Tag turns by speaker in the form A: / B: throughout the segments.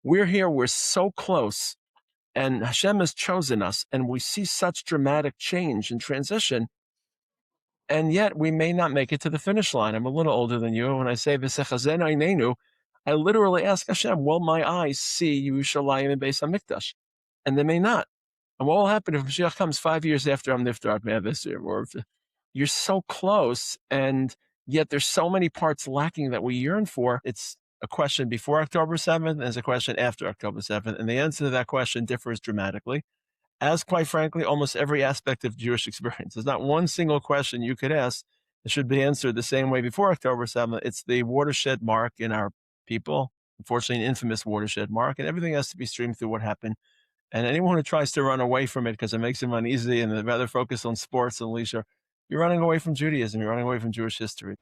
A: we're here, we're so close, and Hashem has chosen us, and we see such dramatic change and transition, and yet we may not make it to the finish line. I'm a little older than you. When I say V'sechazen einenu, I literally ask Hashem, will my eyes see Yerushalayim and Beis Hamikdash? And they may not. And what will happen if Mashiach comes 5 years after I'm niftar this year? Or if you're so close, and yet there's so many parts lacking that we yearn for. It's a question before October 7th, and it's a question after October 7th. And the answer to that question differs dramatically, as quite frankly, almost every aspect of Jewish experience. There's not one single question you could ask that should be answered the same way before October 7th. It's the watershed mark in our people, unfortunately, an infamous watershed mark, and everything has to be streamed through what happened. And anyone who tries to run away from it because it makes them uneasy and they'd rather focus on sports and leisure, you're running away from Judaism. You're running away from Jewish history.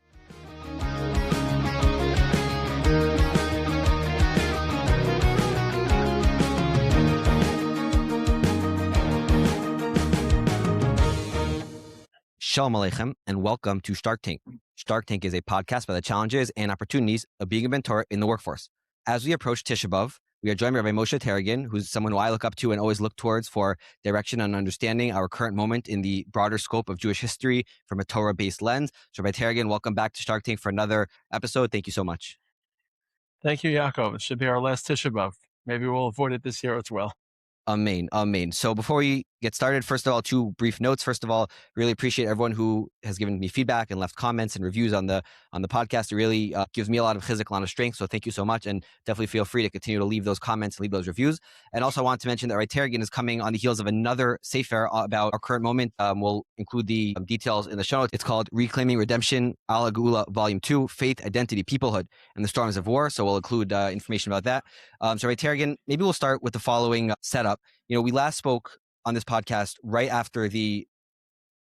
B: Shalom Aleichem, and welcome to Shtark Tank. Shtark Tank is a podcast about the challenges and opportunities of being a mentor in the workforce. As we approach Tisha B'Av, we are joined by Rav Moshe Taragin, who's someone who I look up to and always look towards for direction and understanding our current moment in the broader scope of Jewish history from a Torah-based lens. So Rav Taragin, welcome back to Shtark Tank for another episode. Thank you so much.
A: Thank you, Yaakov. It should be our last Tisha B'Av. Maybe we'll avoid it this year as well.
B: Amen. So before we get started, first of all, two brief notes. First of all, really appreciate everyone who has given me feedback and left comments and reviews on the podcast. It really gives me a lot of chizuk, a lot of strength. So thank you so much, and definitely feel free to continue to leave those comments and leave those reviews. And also, I want to mention that Rav Taragin is coming on the heels of another sefer about our current moment. We'll include the details in the show notes. It's called Reclaiming Redemption, Aliyah Geulah, Volume 2, Faith, Identity, Peoplehood, and the Storms of War. So we'll include information about that. So Rav Taragin, maybe we'll start with the following setup. We last spoke on this podcast right after the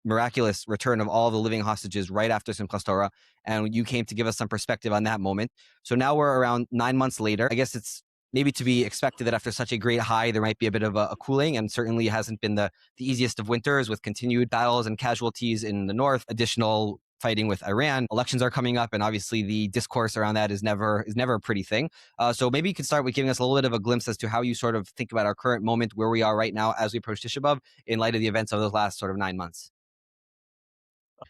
B: miraculous return of all the living hostages, right after Simchas Torah, and you came to give us some perspective on that moment. So now we're around 9 months later. I guess it's maybe to be expected that after such a great high, there might be a bit of a cooling, and certainly hasn't been the easiest of winters with continued battles and casualties in the north, additional fighting with Iran. Elections are coming up, and obviously the discourse around that is never a pretty thing. So maybe you could start with giving us a little bit of a glimpse as to how you sort of think about our current moment, where we are right now as we approach Tisha B'Av, in light of the events of those last sort of 9 months.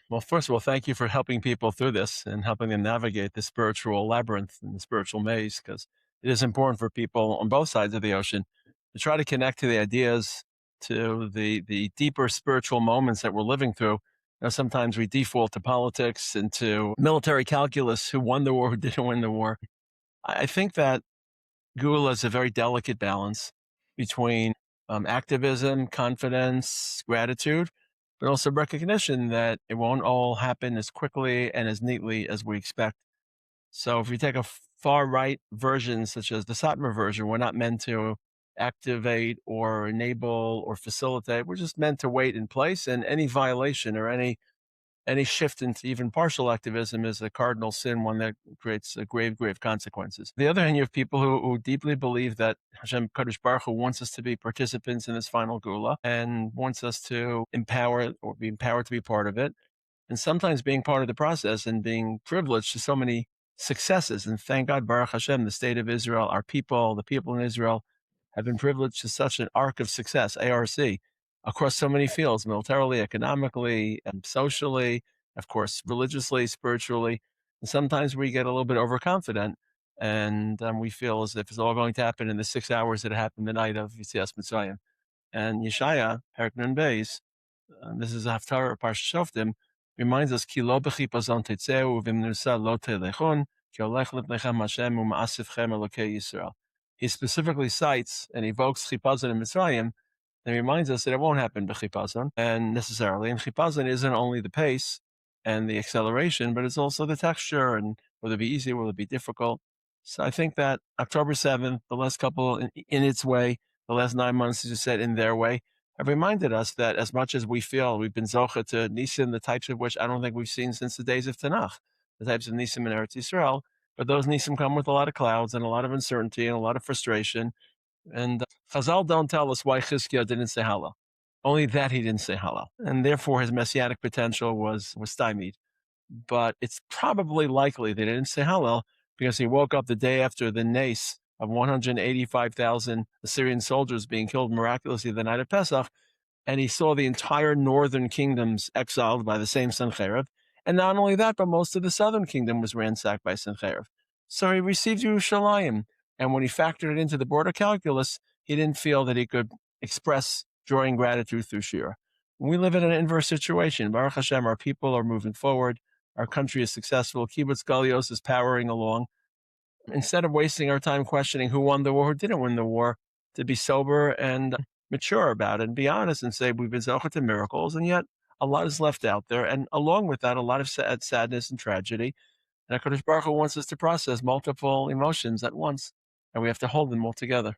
A: Well, first of all, thank you for helping people through this and helping them navigate the spiritual labyrinth and the spiritual maze, because it is important for people on both sides of the ocean to try to connect to the ideas, to the deeper spiritual moments that we're living through. Sometimes we default to politics and to military calculus, who won the war, who didn't win the war. I think that Geulah is a very delicate balance between activism, confidence, gratitude, but also recognition that it won't all happen as quickly and as neatly as we expect. So if you take a far right version, such as the Satmar version, we're not meant to activate or enable or facilitate. We're just meant to wait in place, and any violation or any shift into even partial activism is a cardinal sin, one that creates grave consequences. The other hand, you have people who deeply believe that Hashem Kadosh Baruch Hu wants us to be participants in this final Geulah and wants us to be empowered to be part of it. And sometimes being part of the process and being privileged to so many successes. And thank God, Baruch Hashem, the state of Israel, our people, the people in Israel, have been privileged to such an arc of success, ARC, across so many fields, militarily, economically, and socially, of course, religiously, spiritually. And sometimes we get a little bit overconfident, and we feel as if it's all going to happen in the 6 hours that happened the night of Yitzias Mitzrayim. And Yeshaya, Perek Nun Beis, this is a Haftarah, Parsha Shoftim, reminds us, Ki lo b'chipazon tetzeu v'imnusa lo telechon, ki olech lipnechem Hashem u'ma'asivchem Elokei Yisrael. He specifically cites and evokes chipazon in Mitzrayim, and reminds us that it won't happen b'chipazon, and necessarily. And chipazon isn't only the pace and the acceleration, but it's also the texture, and will it be easy, will it be difficult? So I think that October 7th, the last couple in its way, the last 9 months, as you said, in their way, have reminded us that as much as we feel we've been zocha to nisim, the types of which I don't think we've seen since the days of Tanakh, the types of nisim in Eretz Yisrael, but those nisim come with a lot of clouds and a lot of uncertainty and a lot of frustration. And Chazal don't tell us why Chizkiah didn't say Hallel. Only that he didn't say Hallel. And therefore his messianic potential was stymied. But it's probably likely that he didn't say Hallel because he woke up the day after the nace of 185,000 Assyrian soldiers being killed miraculously the night of Pesach, and he saw the entire northern kingdoms exiled by the same Sennacherib. And not only that, but most of the southern kingdom was ransacked by Sennacherib. So he received Yerushalayim, and when he factored it into the border calculus, he didn't feel that he could express joy and gratitude through Shira. We live in an inverse situation. Baruch Hashem, our people are moving forward. Our country is successful. Kibbutz Galios is powering along. Instead of wasting our time questioning who won the war, who didn't win the war, to be sober and mature about it and be honest and say we've been zocheh to miracles, and yet a lot is left out there. And along with that, a lot of sadness and tragedy. And HaKadosh Baruch Hu wants us to process multiple emotions at once, and we have to hold them all together.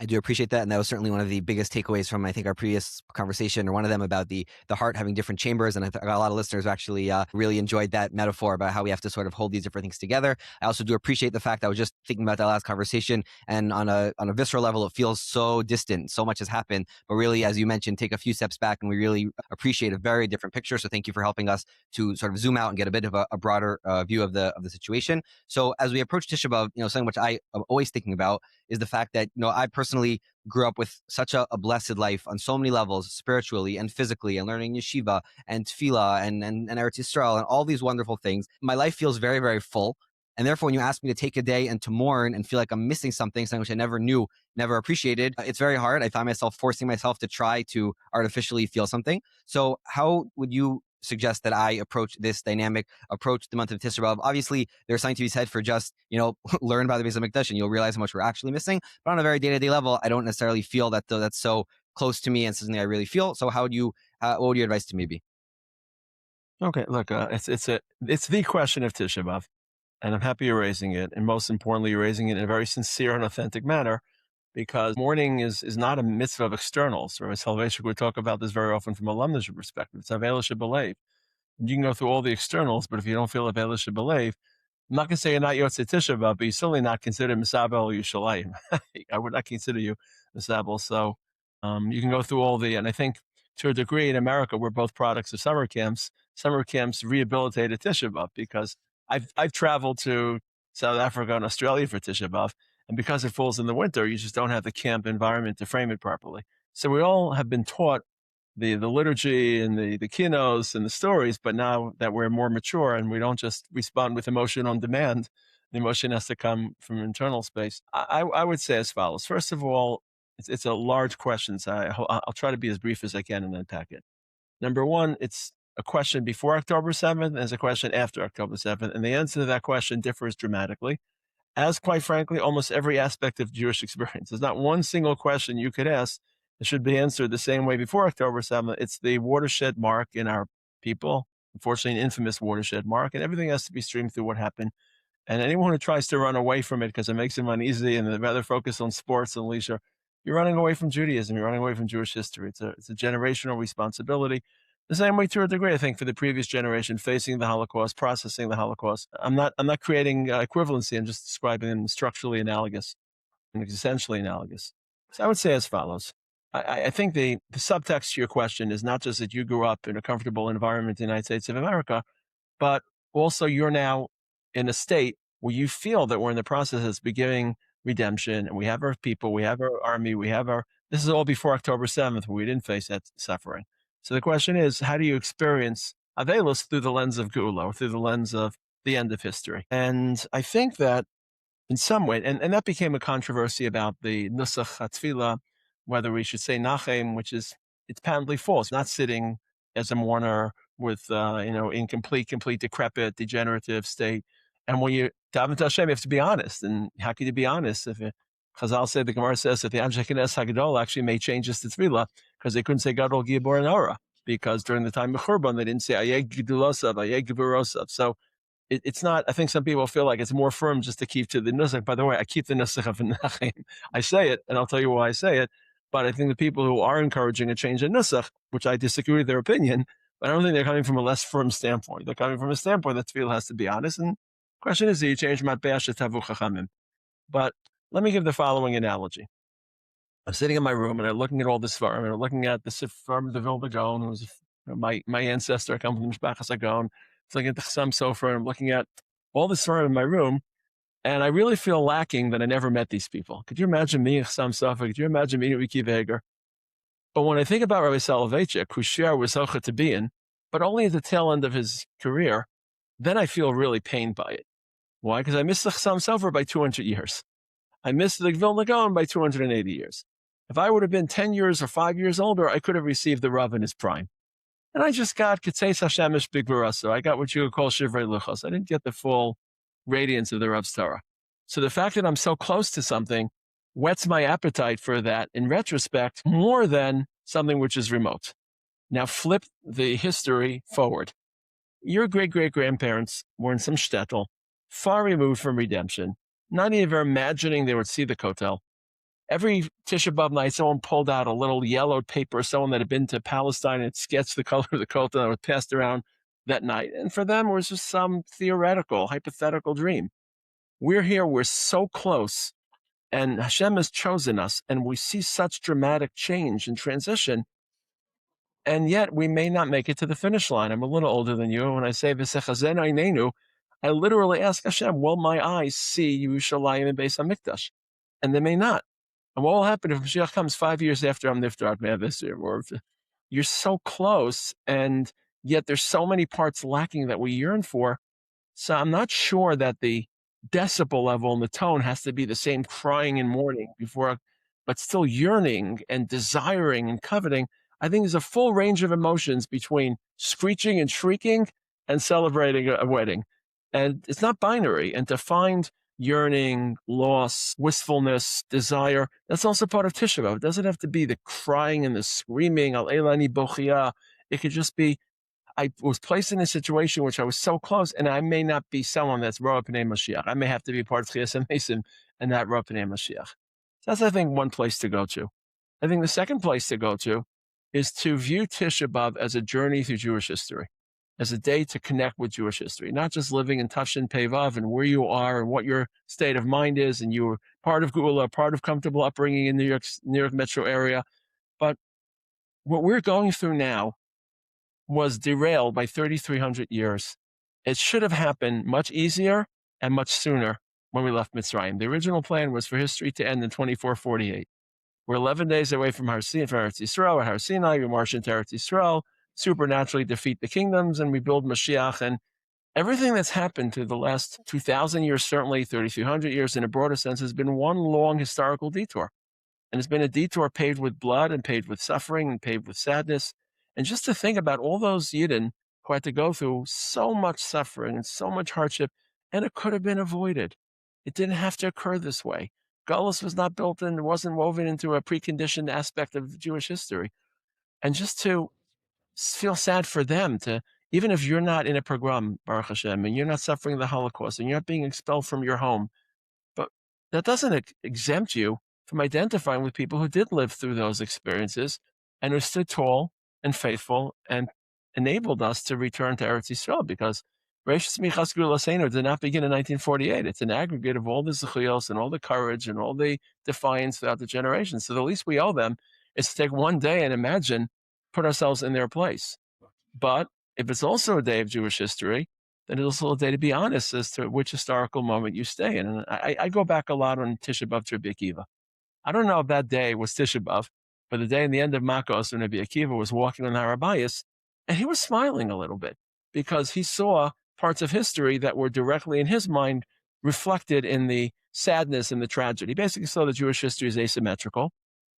B: I do appreciate that, and that was certainly one of the biggest takeaways from, I think, our previous conversation, or one of them, about the heart having different chambers. And I got a lot of listeners who actually really enjoyed that metaphor about how we have to sort of hold these different things together. I also do appreciate the fact that I was just thinking about that last conversation, and on a visceral level, it feels so distant. So much has happened, but really, as you mentioned, take a few steps back, and we really appreciate a very different picture. So thank you for helping us to sort of zoom out and get a bit of a broader view of the situation. So as we approach Tisha B'Av, something which I am always thinking about is the fact that I personally grew up with such a blessed life on so many levels, spiritually and physically, and learning yeshiva and tefillah and Eretz Yisrael and all these wonderful things. My life feels very, very full. And therefore, when you ask me to take a day and to mourn and feel like I'm missing something which I never knew, never appreciated, it's very hard. I find myself forcing myself to try to artificially feel something. So how would you suggest that I approach this dynamic, approach the month of Tisha B'Av? Obviously, there's something to be said for just, learn about the Beis Hamikdash, and you'll realize how much we're actually missing. But on a very day-to-day level, I don't necessarily feel that that's so close to me and something I really feel. So what would your advice to me be?
A: Okay, look, it's the question of Tisha B'Av, and I'm happy you're raising it. And most importantly, you're raising it in a very sincere and authentic manner, because mourning is not a mitzvah of externals. Rabbi Soloveitchik would talk about this very often from a lemnish perspective. It's Avela Shebelev. You can go through all the externals, but if you don't feel Avela Shebelev, I'm not going to say you're not Yotzei Tisha B'Av, but you're certainly not considered Misabel Yushalayim. I would not consider you Misabel. So you can go through all and I think to a degree in America, we're both products of summer camps. Summer camps rehabilitated Tisha B'Av, because I've traveled to South Africa and Australia for Tisha B'Av, and because it falls in the winter, you just don't have the camp environment to frame it properly. So we all have been taught the liturgy and the kinos and the stories, but now that we're more mature and we don't just respond with emotion on demand, the emotion has to come from internal space. I would say as follows. First of all, it's a large question, so I'll try to be as brief as I can and unpack it. Number one, it's a question before October 7th, and there's a question after October 7th, and the answer to that question differs dramatically, as quite frankly, almost every aspect of Jewish experience. There's not one single question you could ask that should be answered the same way before October 7th. It's the watershed mark in our people, unfortunately an infamous watershed mark, and everything has to be streamed through what happened. And anyone who tries to run away from it because it makes them uneasy and they'd rather focus on sports and leisure, you're running away from Judaism, you're running away from Jewish history. It's a generational responsibility. The same way, to a degree, I think, for the previous generation, facing the Holocaust, processing the Holocaust. I'm not creating equivalency. I'm just describing them structurally analogous and essentially analogous. So I would say as follows. I think the subtext to your question is not just that you grew up in a comfortable environment in the United States of America, but also you're now in a state where you feel that we're in the process of beginning redemption, and we have our people, we have our army, this is all before October 7th, where we didn't face that suffering. So the question is, how do you experience Avelos through the lens of Geulah, or through the lens of the end of history? And I think that in some way, and that became a controversy about the Nusach HaTfilah, whether we should say Nachem, it's patently false, not sitting as a mourner with, in complete decrepit, degenerative state. And when you daven to Hashem, you have to be honest. And how can you be honest if Chazal said, the Gemara says that the Anshe Knesset Hagdol actually made changes to Tefillah because they couldn't say Gadol Gibor and Ora, because during the time of Churban, they didn't say Ayeg Gedulosav, Ayeg Geburosav. So it's not, I think some people feel like it's more firm just to keep to the Nusach. By the way, I keep the Nusach of Nachem. I say it, and I'll tell you why I say it. But I think the people who are encouraging a change in Nusach, which I disagree with their opinion, but I don't think they're coming from a less firm standpoint. They're coming from a standpoint that Tefillah has to be honest. And the question is, do you change Matbeah Shetavu Chachamim? But let me give the following analogy. I'm sitting in my room and I'm looking at all this Sfarim, and I'm looking at the Sfarim of the Vilna Gaon, who was my ancestor. I come from the Mishpachas Gaon. It's looking at the Chassam Sofer, and I'm looking at all the Sfarim in my room. And I really feel lacking that I never met these people. Could you imagine me, Chassam Sofer? Could you imagine me, Riki Veger? But when I think about Rabbi Soloveitchik, who Shia was Zocha to be in, but only at the tail end of his career, then I feel really pained by it. Why? Because I missed the Chassam Sofer by 200 years. I missed the Gevil Gaon by 280 years. If I would have been 10 years or 5 years older, I could have received the Rav in his prime. And I just got Ketzeis Hashemish Bigvaraso. I got what you would call Shivrei Luchos. I didn't get the full radiance of the Rav's Torah. So the fact that I'm so close to something whets my appetite for that in retrospect more than something which is remote. Now flip the history forward. Your great-great-grandparents were in some shtetl, far removed from redemption, not even imagining they would see the kotel. Every Tisha B'Av night, someone pulled out a little yellowed paper, someone that had been to Palestine and sketched the color of the kotel that was passed around that night. And for them, it was just some theoretical, hypothetical dream. We're here, we're so close, and Hashem has chosen us, and we see such dramatic change and transition, and yet we may not make it to the finish line. I'm a little older than you. When I say V'sechazen Einenu, I literally ask Hashem, will my eyes see Yerushalayim and Beis Hamikdash? And they may not. And what will happen if Mashiach comes 5 years after I'm niftar this year? Or you're so close, and yet there's so many parts lacking that we yearn for. So I'm not sure that the decibel level and the tone has to be the same crying and mourning before, but still yearning and desiring and coveting. I think there's a full range of emotions between screeching and shrieking and celebrating a wedding. And it's not binary. And to find yearning, loss, wistfulness, desire, that's also part of Tisha B'Av. It doesn't have to be the crying and the screaming, Al Elani Bochia. It could just be, I was placed in a situation which I was so close, and I may not be someone that's Roa Pnei Mashiach. I may have to be part of Chias HaMesim and not Roa Pnei Mashiach. So that's, I think, one place to go to. I think the second place to go to is to view Tisha B'Av as a journey through Jewish history, as a day to connect with Jewish history, not just living in Tafshin Pei Vav and where you are and what your state of mind is, and you were part of Geulah, part of comfortable upbringing in New York metro area. But what we're going through now was derailed by 3,300 years. It should have happened much easier and much sooner when we left Mitzrayim. The original plan was for history to end in 2448. We're 11 days away from Eretz Yisrael, Har Sinai. We march into Eretz Yisrael, supernaturally defeat the kingdoms, and we build Mashiach. And everything that's happened to the last 2,000 years, certainly 3,300 years in a broader sense, has been one long historical detour. And it's been a detour paved with blood and paved with suffering and paved with sadness. And just to think about all those Yidden who had to go through so much suffering and so much hardship, and it could have been avoided. It didn't have to occur this way. Geulah was not built in, wasn't woven into a preconditioned aspect of Jewish history. And just to feel sad for them, to, even if you're not in a pogrom, Baruch Hashem, and you're not suffering the Holocaust, and you're not being expelled from your home, but that doesn't exempt you from identifying with people who did live through those experiences and who stood tall and faithful and enabled us to return to Eretz Yisrael, because Reishis Michas Geulah did not begin in 1948. It's an aggregate of all the zechuyos and all the courage and all the defiance throughout the generations. So the least we owe them is to take one day and imagine, put ourselves in their place. But if it's also a day of Jewish history, then it's also a day to be honest as to which historical moment you stay in. And I go back a lot on Tisha B'Av to Rabbi Akiva. I don't know if that day was Tisha B'Av, but the day in the end of Makos when Rabbi Akiva was walking on Har Habayit, and he was smiling a little bit because he saw parts of history that were directly in his mind reflected in the sadness and the tragedy. He basically saw that Jewish history is asymmetrical,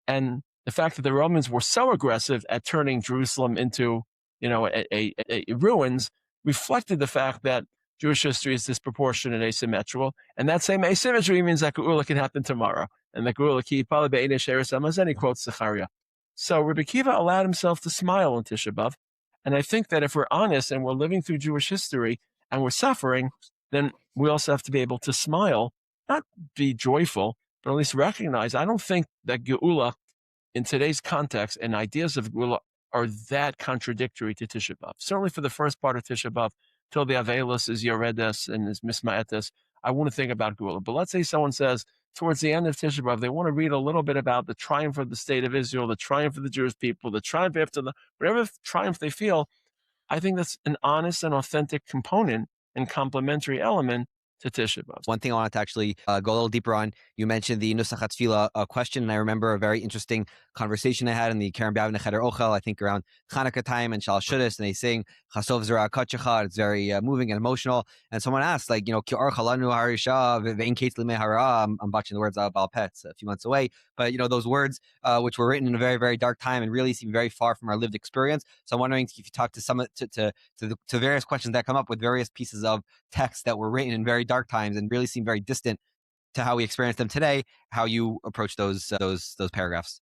A: and the fact that the Romans were so aggressive at turning Jerusalem into, a ruins reflected the fact that Jewish history is disproportionate and asymmetrical, and that same asymmetry means that Geulah can happen tomorrow, and that Geulah ki pala be'inei she'eres hamazon, quotes Zechariah. So Rabbi Akiva allowed himself to smile on Tisha B'Av, and I think that if we're honest and we're living through Jewish history and we're suffering, then we also have to be able to smile, not be joyful, but at least recognize. I don't think that Geulah, in today's context, and ideas of Geulah are that contradictory to Tisha B'Av. Certainly for the first part of Tisha B'Av, till the Avelis is Yoredes and is Misma'etes, I want to think about Geulah. But let's say someone says, towards the end of Tisha B'Av, they want to read a little bit about the triumph of the state of Israel, the triumph of the Jewish people, the triumph after whatever triumph they feel. I think that's an honest and authentic component and complementary element to Tisha B'Av.
B: One thing I wanted to actually go a little deeper on, you mentioned the Nusach HaTefillah question, and I remember a very interesting conversation I had in the Karen B'Av Necheder Ochel, I think around Chanukah time and Shal Shudas, and they sing Chasov Zera Kachachad. It's very moving and emotional. And someone asked, like, Ki Or Chalanu Harisha Ve'in Kates Limei Hara. I'm botching the words out about pets a few months away, but those words which were written in a very, very dark time and really seem very far from our lived experience. So I'm wondering if you talk to some to various questions that come up with various pieces of text that were written in very dark times and really seem very distant to how we experience them today, how you approach those paragraphs.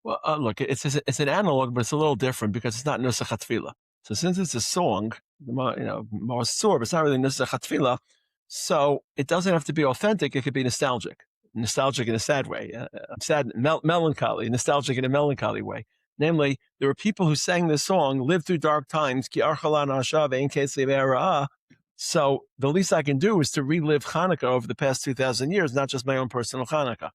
A: Well, look, it's an analog, but it's a little different because it's not Nusach HaTefillah. So since it's a song, Ma'asur, but it's not really Nusach HaTefillah, so it doesn't have to be authentic. It could be nostalgic in a sad way, sad, melancholy, nostalgic in a melancholy way. Namely, there were people who sang this song, lived through dark times, so the least I can do is to relive Hanukkah over the past 2,000 years, not just my own personal Hanukkah.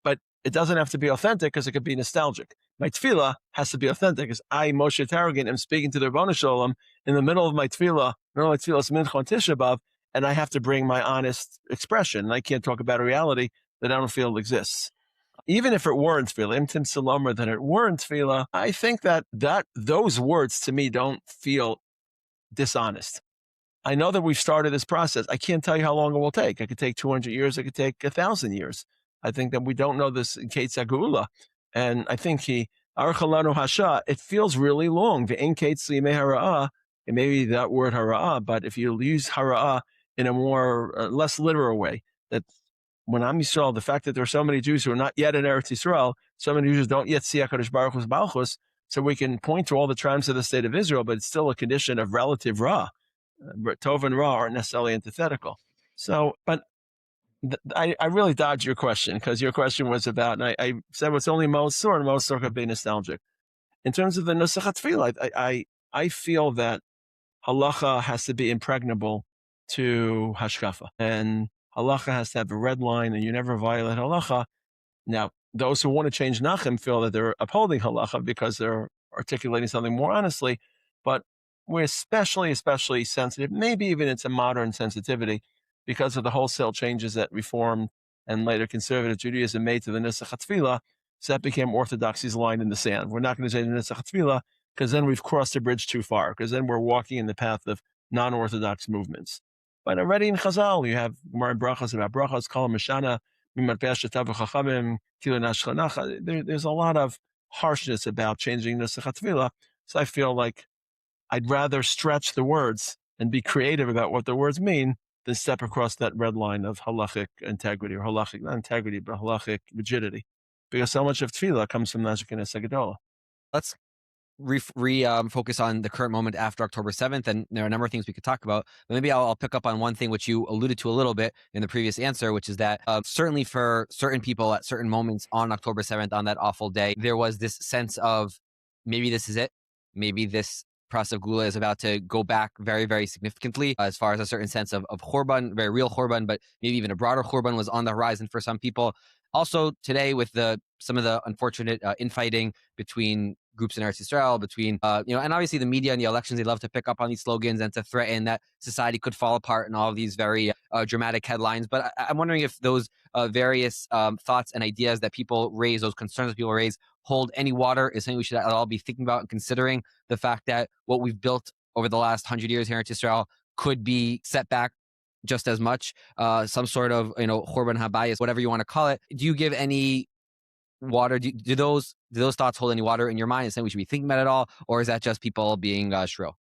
A: But it doesn't have to be authentic because it could be nostalgic. My tefillah has to be authentic because I, Moshe Taragin, am speaking to the Rebbeinu Shalom in the middle of my tefillah, Mincha on Tisha B'Av, and I have to bring my honest expression. And I can't talk about a reality that I don't feel exists. Even if it weren't tefillah, Im Tim Salomer, that it weren't tefillah, I think that those words to me don't feel dishonest. I know that we've started this process. I can't tell you how long it will take. It could take 200 years. It could take 1,000 years. I think that we don't know this in Geulah. And I think it feels really long. And maybe that word hara'ah, but if you use hara'ah in a more less literal way, that when I'm Yisrael, the fact that there are so many Jews who are not yet in Eretz Yisrael, so many Jews don't yet see HaKadosh Baruch Hu's Malchus, so we can point to all the tribes of the state of Israel, but it's still a condition of relative Ra. Tov and Ra aren't necessarily antithetical. So, but I really dodged your question because your question was about, and I said it's only Mosor, and Mosor could be nostalgic. In terms of the Nusach HaTefillah, I feel that halacha has to be impregnable to hashkafa, and halacha has to have a red line, and you never violate halacha. Now, those who want to change Nachem feel that they're upholding halacha because they're articulating something more honestly, but we're especially sensitive, maybe even it's a modern sensitivity, because of the wholesale changes that Reformed and later Conservative Judaism made to the Nusach HaTefillah. So that became Orthodoxy's line in the sand. We're not going to say the Nusach HaTefillah because then we've crossed the bridge too far, because then we're walking in the path of non-Orthodox movements. But already in Chazal, you have Gemara Brachos about Brachos, Kol Mishana, there's a lot of harshness about changing Nusach HaTefillah. So I feel like I'd rather stretch the words and be creative about what the words mean than step across that red line of halachic integrity, or halachic, not integrity, but halachic rigidity. Because so much of tefillah comes from Nazareth Gedolah.
B: Let's focus on the current moment after October 7th, and there are a number of things we could talk about. But maybe I'll pick up on one thing which you alluded to a little bit in the previous answer, which is that certainly for certain people at certain moments on October 7th, on that awful day, there was this sense of maybe this is it. Maybe this process of Geulah is about to go back very, very significantly as far as a certain sense of Churban, very real Churban, but maybe even a broader Churban was on the horizon for some people. Also today with some of the unfortunate infighting between groups in Eretz Yisrael, between, and obviously the media and the elections, they love to pick up on these slogans and to threaten that society could fall apart and all of these very dramatic headlines. But I'm wondering if those various thoughts and ideas that people raise, those concerns that people raise, hold any water, is something we should all be thinking about and considering the fact that what we've built over the last 100 years here in Israel could be set back just as much, some sort of, Churban Bayis, whatever you want to call it. Do you give any water? Do those thoughts hold any water in your mind? Is something we should be thinking about at all, or is that just people being shrill?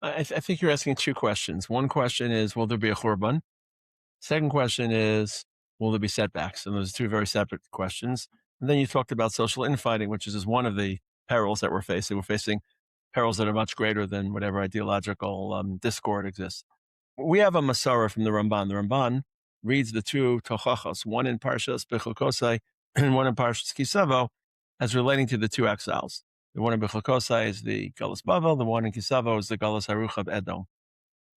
A: I think you're asking two questions. One question is, will there be a Churban? Second question is, will there be setbacks? And those are two very separate questions. And then you talked about social infighting, which is just one of the perils that we're facing. We're facing perils that are much greater than whatever ideological discord exists. We have a Masara from the Ramban. The Ramban reads the two Tochachos, one in Parshas Bechukosai and one in Parshas Kisavo, as relating to the two exiles. The one in Bechukosai is the Galus Bavel, the one in Kisavo is the Galus Haruch of Edom.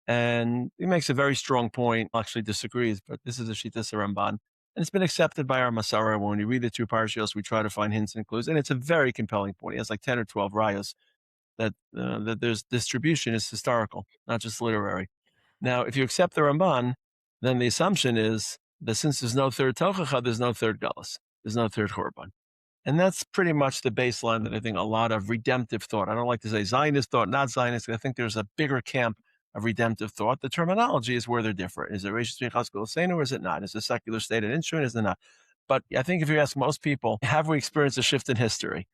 A: And he makes a very strong point, actually disagrees, but this is a Shittas Ramban. And it's been accepted by our Masara. When we read the two Parshios, we try to find hints and clues. And it's a very compelling point. He has like 10 or 12 rayas that there's distribution is historical, not just literary. Now, if you accept the Ramban, then the assumption is that since there's no third Tochacha, there's no third Galus. There's no third Churban. And that's pretty much the baseline that I think a lot of redemptive thought, I don't like to say Zionist thought, not Zionist, I think there's a bigger camp of redemptive thought. The terminology is where they're different. Is it Reish Chazal Seinu or is it not? Is it a secular state an instrument? Is it not? But I think if you ask most people, have we experienced a shift in history?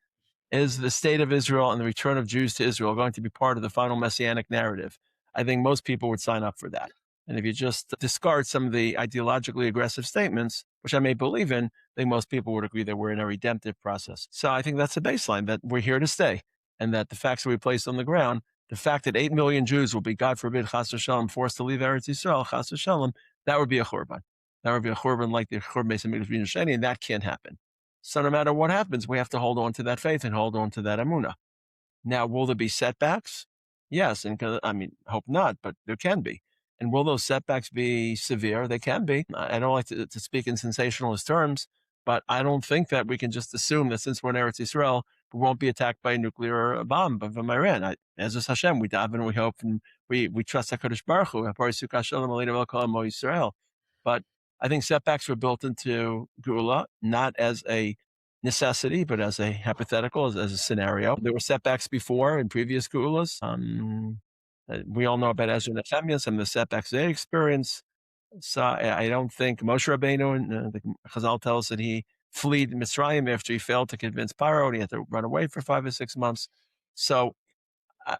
A: Is the state of Israel and the return of Jews to Israel going to be part of the final messianic narrative? I think most people would sign up for that. And if you just discard some of the ideologically aggressive statements, which I may believe in, I think most people would agree that we're in a redemptive process. So I think that's a baseline, that we're here to stay, and that the facts that we placed on the ground, the fact that 8 million Jews will be, God forbid, chas v'shalom, forced to leave Eretz Yisrael, chas v'shalom, that would be a Churban. That would be a Churban like the Churban Bayis Sheni, and that can't happen. So no matter what happens, we have to hold on to that faith and hold on to that emunah. Now, will there be setbacks? Yes, and I mean, hope not, but there can be. And will those setbacks be severe? They can be. I don't like to speak in sensationalist terms, but I don't think that we can just assume that since we're in Eretz Yisrael, we won't be attacked by a nuclear bomb from Iran. As is Hashem, we daven, we hope, and we trust HaKadosh Baruch Hu. But I think setbacks were built into Geulah, not as a necessity, but as a hypothetical, as a scenario. There were setbacks before in previous Geulahs. We all know about Ezra and Nehemiah, some of the setbacks they experienced. So I don't think Moshe Rabbeinu, and the Chazal tells us that he fled Mitzrayim after he failed to convince Paro, and he had to run away for 5 or 6 months. So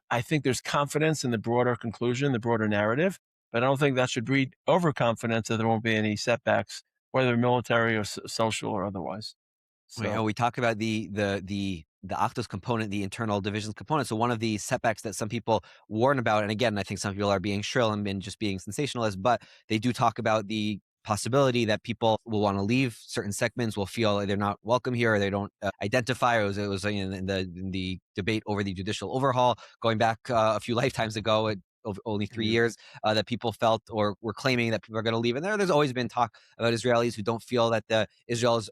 A: I think there's confidence in the broader conclusion, the broader narrative, but I don't think that should breed overconfidence that there won't be any setbacks, whether military or social or otherwise. So
B: we talk about the Achdut component, the internal divisions component. So one of the setbacks that some people warn about, and again, I think some people are being shrill and just being sensationalist, but they do talk about the possibility that people will want to leave. Certain segments will feel like they're not welcome here, or they don't identify. It was in the debate over the judicial overhaul going back a few lifetimes ago. Only 3 years that people felt or were claiming that people are going to leave. And there's always been talk about Israelis who don't feel that Israel's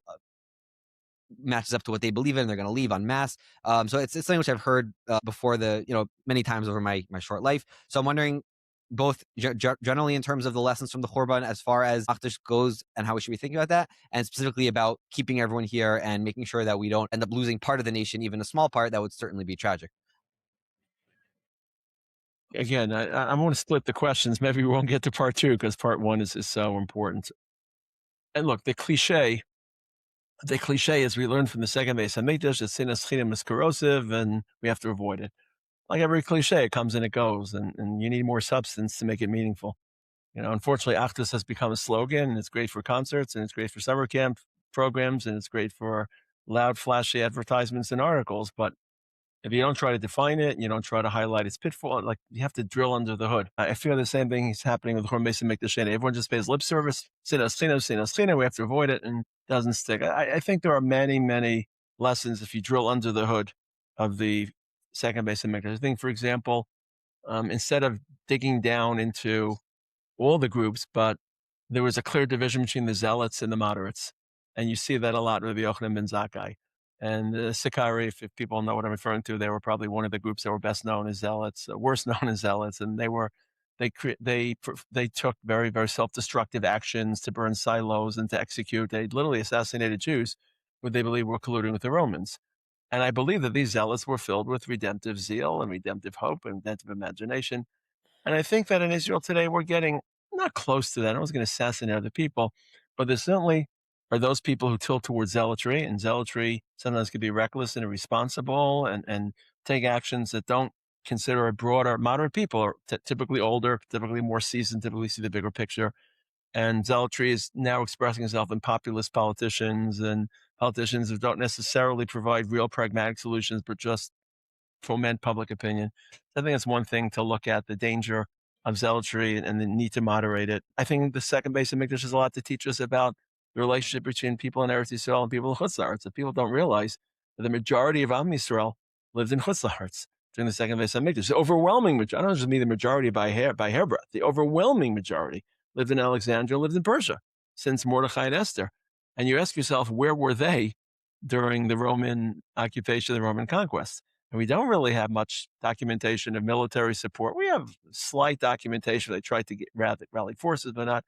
B: matches up to what they believe in. They're going to leave en masse. So it's something which I've heard before many times over my short life. So I'm wondering, both generally in terms of the lessons from the Churban as far as Achdut goes and how we should be thinking about that, and specifically about keeping everyone here and making sure that we don't end up losing part of the nation, even a small part. That would certainly be tragic.
A: Again, I want to split the questions. Maybe we won't get to part 2 because part 1 is so important. And look, the cliche, as we learned from the second Beis Hamikdash, that sinas chinim is corrosive and we have to avoid it. Like every cliche, it comes and it goes, and you need more substance to make it meaningful. Unfortunately, Achdut has become a slogan, and it's great for concerts, and it's great for summer camp programs, and it's great for loud, flashy advertisements and articles. But if you don't try to define it, and you don't try to highlight its pitfall, like you have to drill under the hood. I feel the same thing is happening with Churban Bayis Sheni. Everyone just pays lip service. Sinas, we have to avoid it, and it doesn't stick. I think there are many, many lessons if you drill under the hood of the second Beis Hamikdash. I think, for example, instead of digging down into all the groups, but there was a clear division between the zealots and the moderates. And you see that a lot with the Yochanan ben Zakkai. And the Sicarii, if people know what I'm referring to, they were probably one of the groups that were best known as zealots, worst known as zealots. And they took very, very self-destructive actions to burn silos and to execute. They literally assassinated Jews who they believed were colluding with the Romans. And I believe that these zealots were filled with redemptive zeal and redemptive hope and redemptive imagination. And I think that in Israel today, we're getting not close to that. I was going to assassinate other people, but there certainly are those people who tilt towards zealotry, and zealotry sometimes can be reckless and irresponsible and take actions that don't consider a broader, moderate people, or typically older, typically more seasoned, typically see the bigger picture. And zealotry is now expressing itself in populist politicians and politicians who don't necessarily provide real pragmatic solutions, but just foment public opinion. I think that's one thing to look at, the danger of zealotry and the need to moderate it. I think the second Beis Hamikdash has a lot to teach us about the relationship between people in Eretz Yisrael and people in Chutz La'aretz. That people don't realize that the majority of Am Yisrael lived in Chutz La'aretz during the second Beis Hamikdash. The overwhelming majority, I don't just mean the majority by hairbreadth, the overwhelming majority lived in Alexandria, lived in Persia since Mordechai and Esther. And you ask yourself, where were they during the Roman occupation, the Roman conquest? And we don't really have much documentation of military support. We have slight documentation. They tried to get rally forces, but not.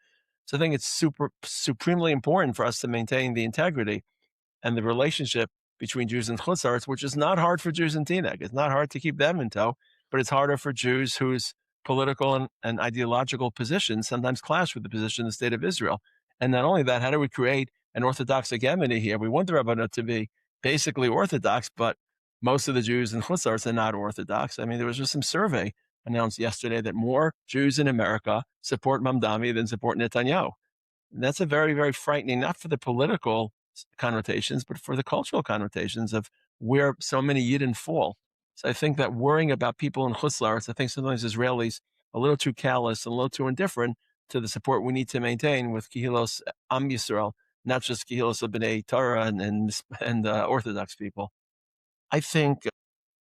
A: So I think it's supremely important for us to maintain the integrity and the relationship between Jews and Chutz La'aretz, which is not hard for Jews in Teaneck. It's not hard to keep them in tow, but it's harder for Jews whose political and ideological positions sometimes clash with the position of the state of Israel. And not only that, how do we create an Orthodox hegemony here? We want the Rabbanut to be basically Orthodox, but most of the Jews in Chutz La'aretz are not Orthodox. I mean, there was just some survey announced yesterday that more Jews in America support Mamdani than support Netanyahu. And that's a very, very frightening, not for the political connotations, but for the cultural connotations of where so many Yidden fall. So I think that worrying about people in Chutz La'aretz, I think sometimes Israelis are a little too callous and a little too indifferent to the support we need to maintain with Kehilos Am Yisrael, not just Kehilos of B'nai Torah and Orthodox people. I think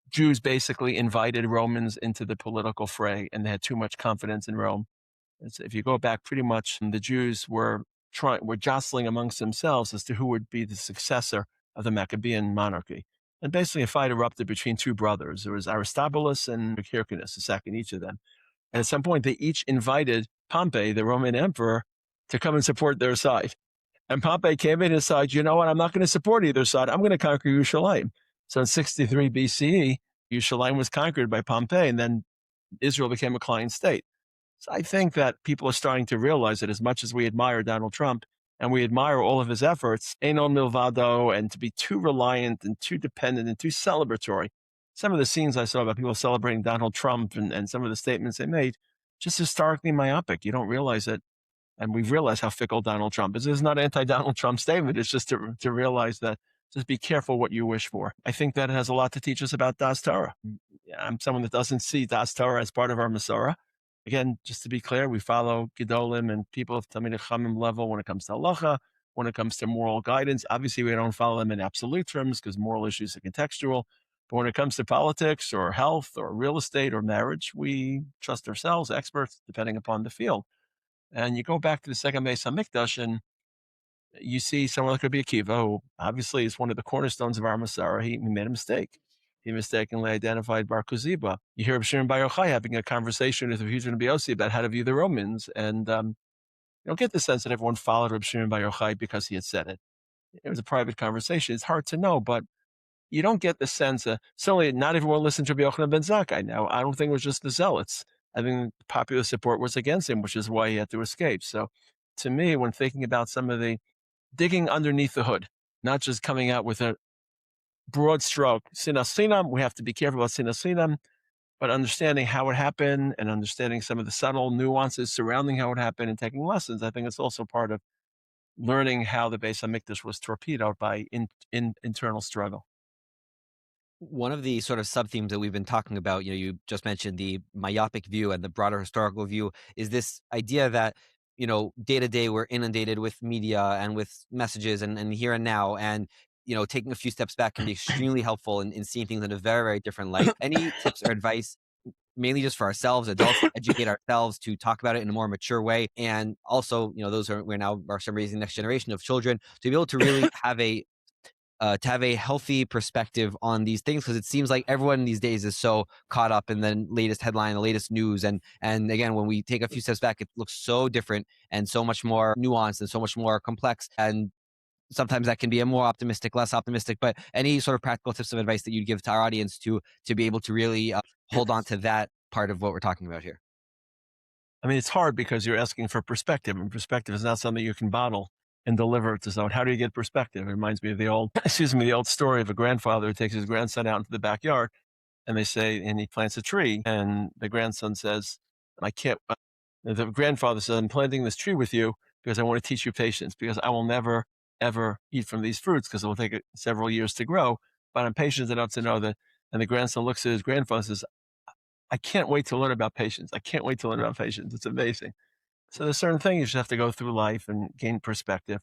A: Jews basically invited Romans into the political fray, and they had too much confidence in Rome. If you go back, pretty much the Jews were jostling amongst themselves as to who would be the successor of the Maccabean monarchy. And basically a fight erupted between two brothers. There was Aristobulus and Hyrcanus, the second, each of them. And at some point, they each invited Pompey, the Roman emperor, to come and support their side. And Pompey came in and decided, you know what, I'm not going to support either side. I'm going to conquer Yerushalayim. So in 63 BCE, Yerushalayim was conquered by Pompey, and then Israel became a client state. So I think that people are starting to realize that as much as we admire Donald Trump and we admire all of his efforts, Enon Milvado, and to be too reliant and too dependent and too celebratory. Some of the scenes I saw about people celebrating Donald Trump and some of the statements they made, just historically myopic. You don't realize it. And we've realized how fickle Donald Trump is. This is not an anti-Donald Trump statement. It's just to realize that just be careful what you wish for. I think that it has a lot to teach us about Das Torah. I'm someone that doesn't see Das Torah as part of our Masorah. Again, just to be clear, we follow Gedolim and people of Talmidei Chachamim level when it comes to halacha, when it comes to moral guidance. Obviously, we don't follow them in absolute terms because moral issues are contextual. But when it comes to politics or health or real estate or marriage, we trust ourselves, experts, depending upon the field. And you go back to the second Beis Hamikdash and you see someone like Rabbi Akiva, who obviously is one of the cornerstones of our Masorah. He made a mistake. He mistakenly identified Bar Koziba. You hear Shimon Bar Yochai having a conversation with Rav Rabbi Yossi about how to view the Romans. And you don't get the sense that everyone followed Rav Shimon Bar Yochai because he had said it. It was a private conversation. It's hard to know, but you don't get the sense certainly not everyone listened to Rabbi Yochanan ben Zakkai. Now, I don't think it was just the zealots. I think popular support was against him, which is why he had to escape. So to me, when thinking about some of the digging underneath the hood, not just coming out with a broad stroke, sinas sinam, we have to be careful about sinas sinam, but understanding how it happened and understanding some of the subtle nuances surrounding how it happened and taking lessons. I think it's also part of learning how the Beis Hamikdash was torpedoed by internal struggle.
B: One of the sort of sub-themes that we've been talking about, you just mentioned the myopic view and the broader historical view, is this idea that, day to day we're inundated with media and with messages and here and now. And, taking a few steps back can be extremely helpful in seeing things in a very, very different light. Any tips or advice, mainly just for ourselves, adults, educate ourselves to talk about it in a more mature way. And also, we're now raising the next generation of children to be able to really have a healthy perspective on these things, because it seems like everyone these days is so caught up in the latest headline, the latest news. And again, when we take a few steps back, it looks so different and so much more nuanced and so much more complex. And sometimes that can be a more optimistic, less optimistic, but any sort of practical tips of advice that you'd give to our audience to be able to really hold on to that part of what we're talking about here?
A: I mean, it's hard because you're asking for perspective, and perspective is not something you can bottle and deliver to someone. How do you get perspective? It reminds me of the old story of a grandfather who takes his grandson out into the backyard, and and he plants a tree, and the grandson says, the grandfather says, I'm planting this tree with you because I want to teach you patience, because I will never, ever eat from these fruits because it will take several years to grow, but I'm patient enough to know that. And the grandson looks at his grandfather and says, I can't wait to learn about patience. I can't wait to learn about patience. It's amazing. So there's certain things you just have to go through life and gain perspective.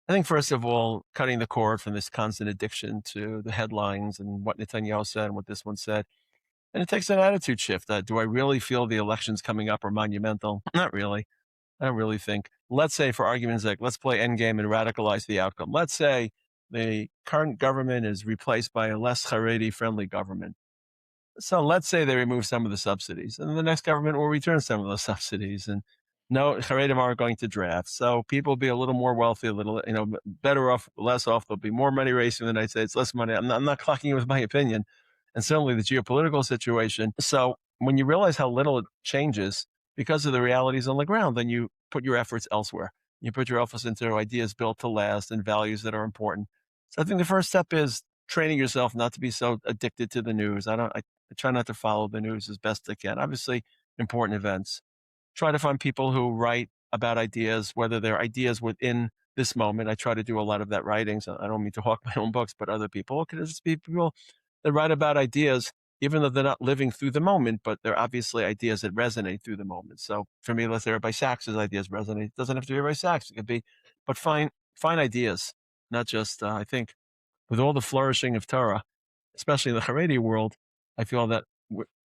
A: I think, first of all, cutting the cord from this constant addiction to the headlines and what Netanyahu said and what this one said. And it takes an attitude shift. Do I really feel the elections coming up are monumental? Not really. I don't really think. Let's say, for argument's sake, let's play endgame and radicalize the outcome. Let's say the current government is replaced by a less Haredi-friendly government. So let's say they remove some of the subsidies, and the next government will return some of those subsidies. And no, Haredim aren't going to draft. So people will be a little more wealthy, a little, better off, less off. There'll be more money raising in the United States, less money. I'm not clocking you with my opinion. And certainly the geopolitical situation. So when you realize how little it changes because of the realities on the ground, then you put your efforts elsewhere. You put your efforts into ideas built to last and values that are important. So I think the first step is training yourself not to be so addicted to the news. I try not to follow the news as best I can. Obviously, important events. Try to find people who write about ideas, whether they're ideas within this moment. I try to do a lot of that writing. So I don't mean to hawk my own books, but other people. Could just be people that write about ideas, even though they're not living through the moment, but they're obviously ideas that resonate through the moment. So for me, let's say Rabbi Sachs's ideas resonate. It doesn't have to be Rabbi Sachs. It could be, but find ideas, not just, I think, with all the flourishing of Torah, especially in the Haredi world, I feel that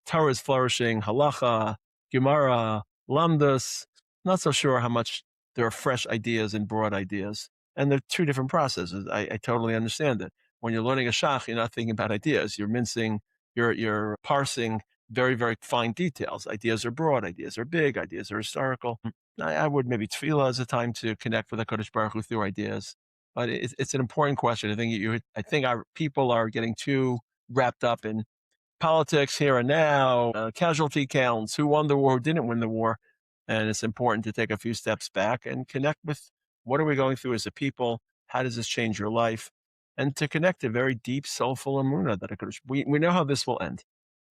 A: Torah is flourishing, halacha, Gemara, lamdas. Not so sure how much there are fresh ideas and broad ideas. And they're two different processes. I totally understand it. When you're learning a shach, you're not thinking about ideas. You're mincing, you're parsing very, very fine details. Ideas are broad, ideas are big, ideas are historical. I would maybe tefillah as a time to connect with the Kodesh Baruch Hu through ideas. But it's an important question. I think our people are getting too wrapped up in politics here and now, casualty counts, who won the war, who didn't win the war. And it's important to take a few steps back and connect with what are we going through as a people? How does this change your life? And to connect a very deep, soulful emunah that we know how this will end.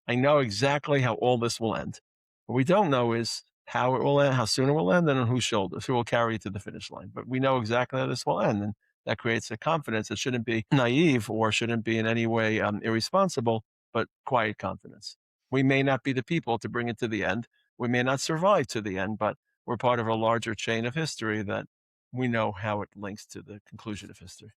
A: I know exactly how all this will end. What we don't know is how it will end, how soon it will end, and on whose shoulders, who will carry it to the finish line. But we know exactly how this will end. And that creates a confidence that shouldn't be naive or shouldn't be in any way irresponsible, but quiet confidence. We may not be the people to bring it to the end. We may not survive to the end, but we're part of a larger chain of history that we know how it links to the conclusion of history.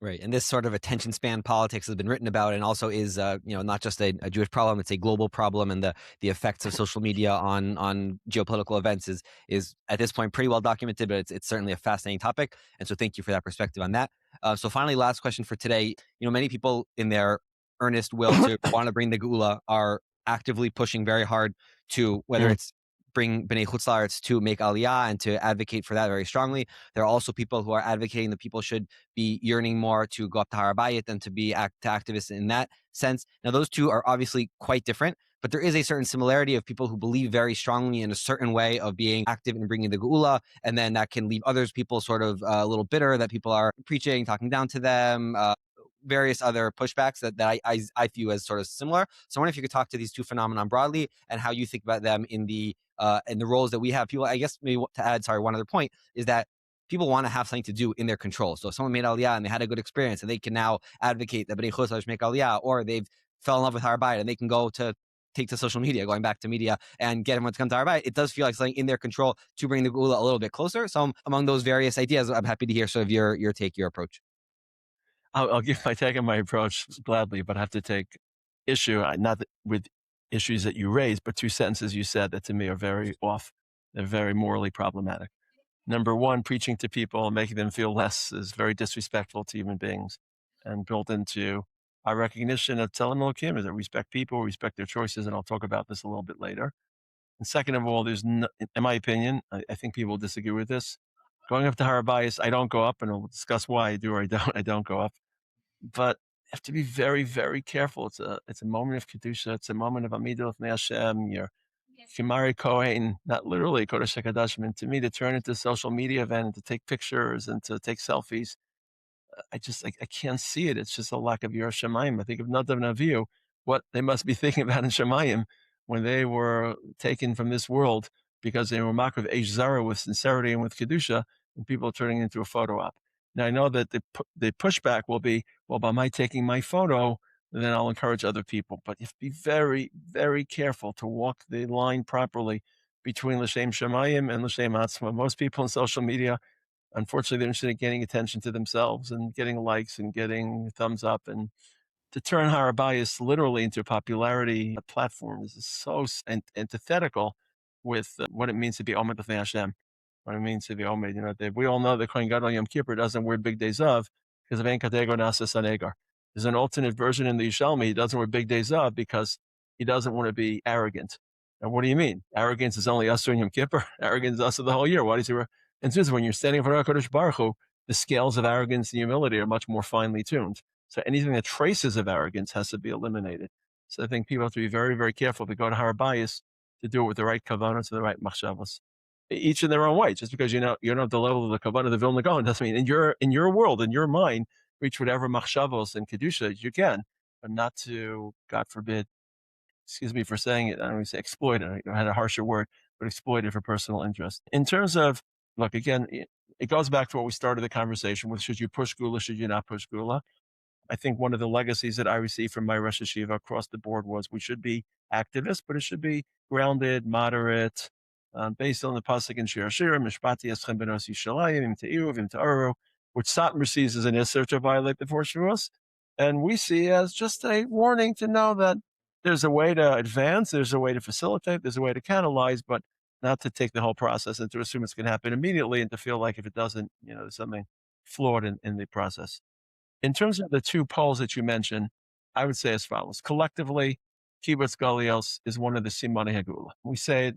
B: Right. And this sort of attention span politics has been written about and also is, not just a Jewish problem, it's a global problem. And the effects of social media on geopolitical events is at this point pretty well documented, but it's certainly a fascinating topic. And so thank you for that perspective on that. So finally, last question for today. Many people in their earnest will to want to bring the Geulah are actively pushing very hard to, whether it's bring B'nai Chutz La'aretz to make Aliyah and to advocate for that very strongly. There are also people who are advocating that people should be yearning more to go up to Har Habayit and to be activists in that sense. Now, those two are obviously quite different, but there is a certain similarity of people who believe very strongly in a certain way of being active in bringing the Geulah, and then that can leave people sort of a little bitter that people are preaching, talking down to them, various other pushbacks that I view as sort of similar. So I wonder if you could talk to these two phenomena broadly and how you think about them in the roles that we have. People, I guess, maybe to add, one other point is that people want to have something to do in their control. So if someone made Aliyah and they had a good experience and they can now advocate that B'nai Chutz La'aretz make Aliyah, or they've fell in love with Har Habayit and they can go to take to social media, going back to media and get everyone to come to Har Habayit, it does feel like something in their control to bring the Geulah a little bit closer. So among those various ideas, I'm happy to hear sort of your take, your approach.
A: I'll give my take on my approach gladly, but I have to take issue, not with issues that you raised, but two sentences you said that to me are very off. They're very morally problematic. Number one, preaching to people and making them feel less is very disrespectful to human beings and built into our recognition of Tzelem Elokim is that we respect people, respect their choices, and I'll talk about this a little bit later. And second of all, in my opinion, I think people disagree with this. Going up to Har Habayit, I don't go up, and we'll discuss why I do or I don't go up. But you have to be very, very careful. It's a moment of Kedusha. It's a moment of Amidah Lefnei Hashem. You're Kimari Kohen, not literally Kodesh HaKadoshim. And to me, to turn into a social media event and to take pictures and to take selfies, I can't see it. It's just a lack of Yiras Shamayim. I think of Nadav and Avihu, what they must be thinking about in Shamayim when they were taken from this world because they were mocked with Eish Zara, with sincerity and with Kedusha, and people turning into a photo op. Now, I know that the pushback will be, well, by my taking my photo, then I'll encourage other people. But you have to be very, very careful to walk the line properly between L'Shem Shamayim and L'Shem Atzma. Most people on social media, unfortunately, they're interested in getting attention to themselves and getting likes and getting thumbs up. And to turn Har Habayit literally into a popularity platform is so antithetical with what it means to be Omed B'fnei Hashem. What it means to be Omed. We all know that Kohen Gadol Yom Kippur doesn't wear big days of because of Ein Kadego Nasa Sanegar. There's an alternate version in the Yishalmi. He doesn't wear big days of because he doesn't want to be arrogant. And what do you mean? Arrogance is only us during Yom Kippur? Arrogance is us the whole year. Why does he? And since when you're standing in front of HaKadosh Baruch Hu, the scales of arrogance and humility are much more finely tuned. So anything that traces of arrogance has to be eliminated. So I think people have to be very, very careful to go to Har Habayit to do it with the right kavanas and the right machshavos, each in their own way. Just because you know the level of the kavanah of the Vilna Gaon doesn't mean in your world, in your mind, reach whatever machshavos and kedusha you can, but not to, God forbid, excuse me for saying it, I don't even say exploit it. I had a harsher word, but exploit it for personal interest. In terms of, look, again, it goes back to what we started the conversation with: should you push Geulah, should you not push Geulah? I think one of the legacies that I received from my Rosh Hashiva across the board was we should be activists, but it should be grounded, moderate, based on the pasuk in Shir Hashirim, Mishpati Eschem Benos Yishalayim, Im Te'iru, Im Ta'aru, which Satan sees as an Isser to violate the four Shavuos. And we see as just a warning to know that there's a way to advance, there's a way to facilitate, there's a way to catalyze, but not to take the whole process and to assume it's going to happen immediately and to feel like if it doesn't, there's something flawed in the process. In terms of the two poles that you mentioned, I would say as follows. Collectively, Kibbutz Galios is one of the Simanei HaGeulah. We say it,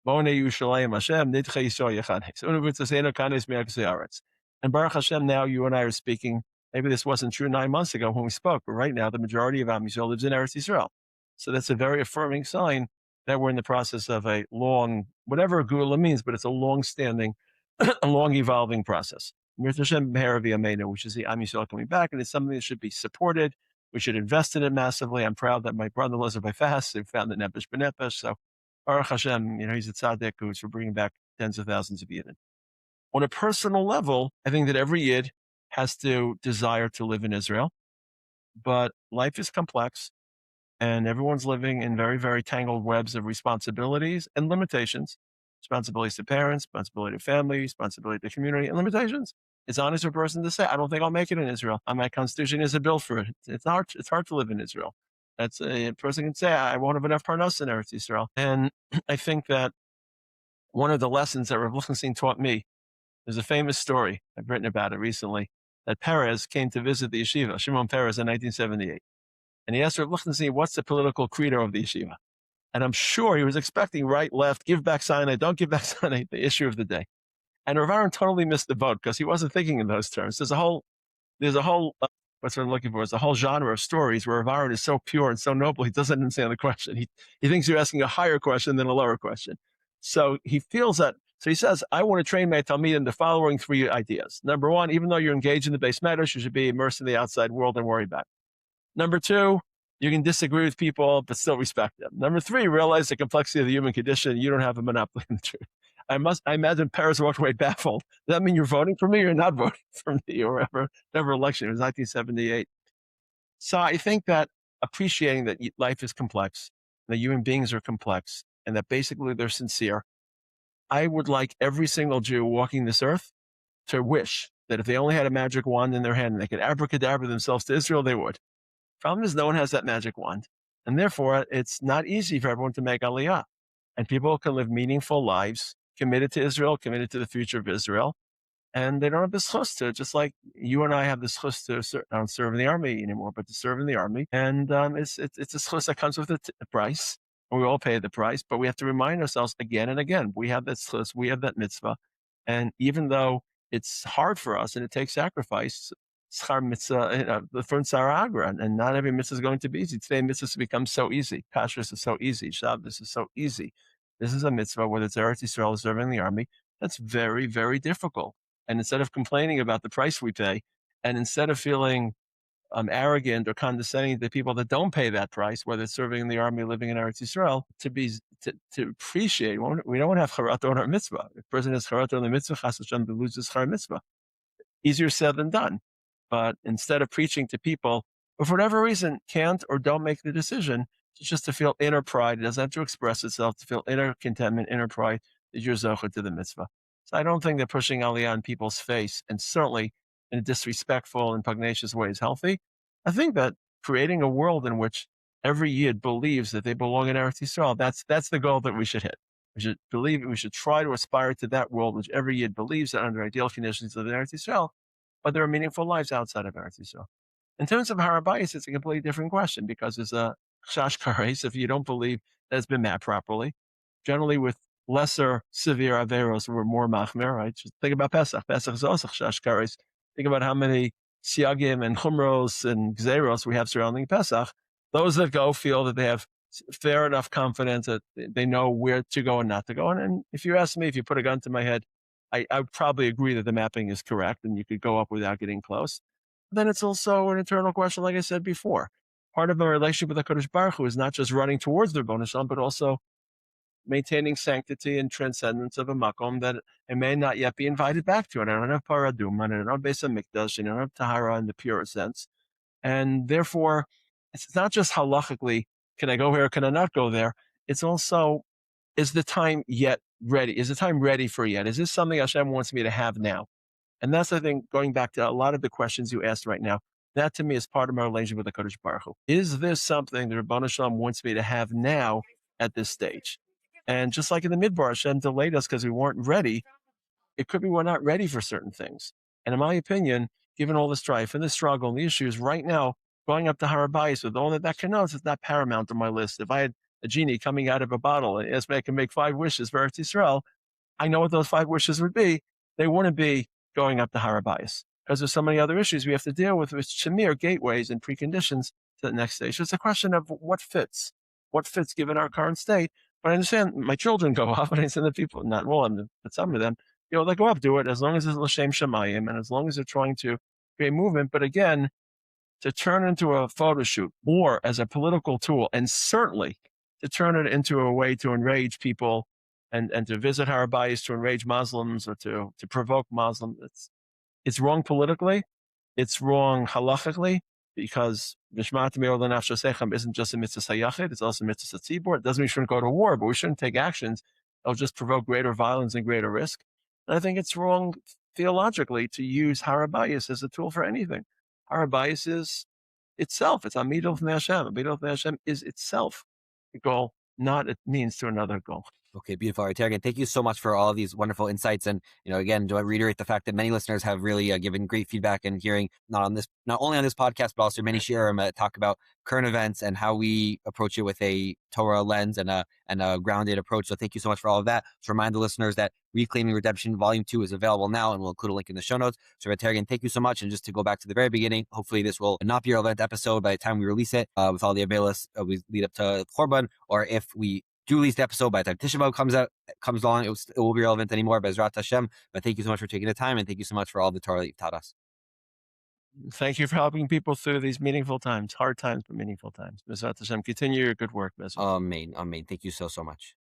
A: Bone Yushalayim Hashem, Nidche Yisrael Yechanes. Unuvitzaseinu Kanes Me'akas Haaretz. And Baruch Hashem, now you and I are speaking. Maybe this wasn't true 9 months ago when we spoke, but right now the majority of Am Yisrael lives in Eretz Yisrael. So that's a very affirming sign that we're in the process of a long, whatever Geulah means, but it's a long-standing, a long evolving process. Which is the Am Yisrael coming back, and it's something that should be supported. We should invest in it massively. I'm proud that my brother-in-laws are by fast. They've found the Nefesh B'Nefesh. So Baruch Hashem, he's a tzaddik who's for bringing back tens of thousands of Yidden. On a personal level, I think that every Yid has to desire to live in Israel, but life is complex, and everyone's living in very, very tangled webs of responsibilities and limitations. Responsibilities to parents, responsibility to family, responsibility to community, and limitations. It's honest for a person to say, I don't think I'll make it in Israel. My constitution isn't built for it. It's hard to live in Israel. That's a person can say, I won't have enough parnas in Eretz Yisrael. And I think that one of the lessons that Rav Lichtenstein taught me, there's a famous story, I've written about it recently, that Peres came to visit the yeshiva, Shimon Peres, in 1978. And he asked Rav Lichtenstein, what's the political credo of the yeshiva? And I'm sure he was expecting right, left, give back Sinai, don't give back Sinai, the issue of the day. And Rav Aaron totally missed the boat because he wasn't thinking in those terms. There's a whole, what's what I'm looking for, is a whole genre of stories where Rav Aaron is so pure and so noble, he doesn't understand the question. He thinks you're asking a higher question than a lower question. So he feels that, so he says, I want to train my Talmid in the following 3 ideas. Number 1, even though you're engaged in the base matters, you should be immersed in the outside world and worry about it. Number 2, you can disagree with people, but still respect them. Number 3, realize the complexity of the human condition. You don't have a monopoly on the truth. I imagine Peres walked away baffled. Does that mean you're voting for me or not voting for me or whatever election? It was 1978. So I think that appreciating that life is complex, that human beings are complex, and that basically they're sincere. I would like every single Jew walking this earth to wish that if they only had a magic wand in their hand and they could abracadabra themselves to Israel, they would. Problem is, no one has that magic wand. And therefore, it's not easy for everyone to make Aliyah. And people can live meaningful lives, committed to Israel, committed to the future of Israel. And they don't have the schus to, just like you and I have the schus to not serve in the army anymore, but to serve in the army. And it's a schus that comes with a price. And we all pay the price, but we have to remind ourselves again and again, we have that schus, we have that mitzvah. And even though it's hard for us and it takes sacrifice, schar mitzvah, the front saragra, and not every mitzvah is going to be easy. Today, mitzvahs become so easy. Kashrus is so easy. Shabbos is so easy. This is a mitzvah, whether it's Eretz Yisrael or serving the army, that's very, very difficult. And instead of complaining about the price we pay, and instead of feeling arrogant or condescending to people that don't pay that price, whether it's serving in the army or living in Eretz Yisrael, to appreciate, we don't want to have charat on our mitzvah. If a person has charat on the mitzvah, chas Hashem, to lose his char mitzvah. Easier said than done. But instead of preaching to people who, for whatever reason, can't or don't make the decision, just to feel inner pride, it doesn't have to express itself, to feel inner contentment, inner pride, that you're zocher to the mitzvah. So I don't think that pushing Aliyah in people's face, and certainly in a disrespectful and pugnacious way, is healthy. I think that creating a world in which every Yid believes that they belong in Eretz Yisrael, that's the goal that we should hit. We should try to aspire to that world which every Yid believes that under ideal conditions live in Eretz Yisrael, but there are meaningful lives outside of Eretz Yisrael. In terms of Har Habayit, it's a completely different question because there's a shashkares, if you don't believe that it's been mapped properly. Generally, with lesser severe averos, we're more machmer, right? Just think about Pesach. Pesach is also shashkares. Think about how many siagim and chumros and gzeros we have surrounding Pesach. Those that go feel that they have fair enough confidence that they know where to go and not to go. And if you ask me, if you put a gun to my head, I would probably agree that the mapping is correct and you could go up without getting close. Then it's also an internal question, like I said before. Part of our relationship with HaKadosh Baruch Hu is not just running towards the Rebbeinu Shalom, but also maintaining sanctity and transcendence of a makom that it may not yet be invited back to. And I don't have paradum, and I don't have Beis Hamikdash, and I don't have tahara in the purest sense. And therefore, it's not just halachically, can I go here, can I not go there? It's also, is the time yet ready? Is the time ready for yet? Is this something Hashem wants me to have now? And that's, I think, going back to a lot of the questions you asked right now, that to me is part of my relationship with the Kodesh Baruch Hu. Is this something the Rebbeinu Shalom wants me to have now at this stage? And just like in the Midbar, Hashem delayed us because we weren't ready. It could be we're not ready for certain things. And in my opinion, given all the strife and the struggle and the issues right now, going up to Har Habayit with all that connotes, it's not paramount on my list. If I had a genie coming out of a bottle and asked me I can make 5 wishes for Eretz Yisrael, I know what those 5 wishes would be. They wouldn't be going up to Har Habayit because there's so many other issues we have to deal with shamir, gateways, and preconditions to the next stage. So it's a question of what fits given our current state. But I understand my children go up, and I understand that people, not all of them, but some of them, they go up, do it as long as it's l'shem shamayim, and as long as they're trying to create movement. But again, to turn into a photo shoot or as a political tool, and certainly to turn it into a way to enrage people and to visit Har Habayit to enrage Muslims or to provoke Muslims, it's wrong politically, it's wrong halachically, because Nishmat Me'or L'Nafsho Sechem isn't just a mitzvah sayachid, it's also a mitzvah tzibur. It doesn't mean we shouldn't go to war, but we shouldn't take actions that will just provoke greater violence and greater risk. And I think it's wrong theologically to use Har Habayit as a tool for anything. Har Habayit is itself. It's Amidah L'Fnei Hashem. Amidah L'Fnei Hashem is itself a goal, not a means to another goal.
B: Okay, beautiful. Rav Taragin, thank you so much for all of these wonderful insights. And, again, do I reiterate the fact that many listeners have really given great feedback and hearing not only on this podcast, but also many shiurim talk about current events and how we approach it with a Torah lens and a grounded approach. So thank you so much for all of that. To remind the listeners that Reclaiming Redemption Volume 2 is available now, and we'll include a link in the show notes. So Rav Taragin, thank you so much. And just to go back to the very beginning, hopefully this will not be a relevant episode by the time we release it with all the available we lead up to Churban, or if we do release the episode by the time Tisha B'Av comes along, it will be relevant anymore, Bezrat Hashem. But thank you so much for taking the time, and thank you so much for all the Torah that you've taught us.
A: Thank you for helping people through these meaningful times, hard times, but meaningful times. Bezrat Hashem, continue your good work, Bezrat.
B: Amen. Amen. Thank you so much.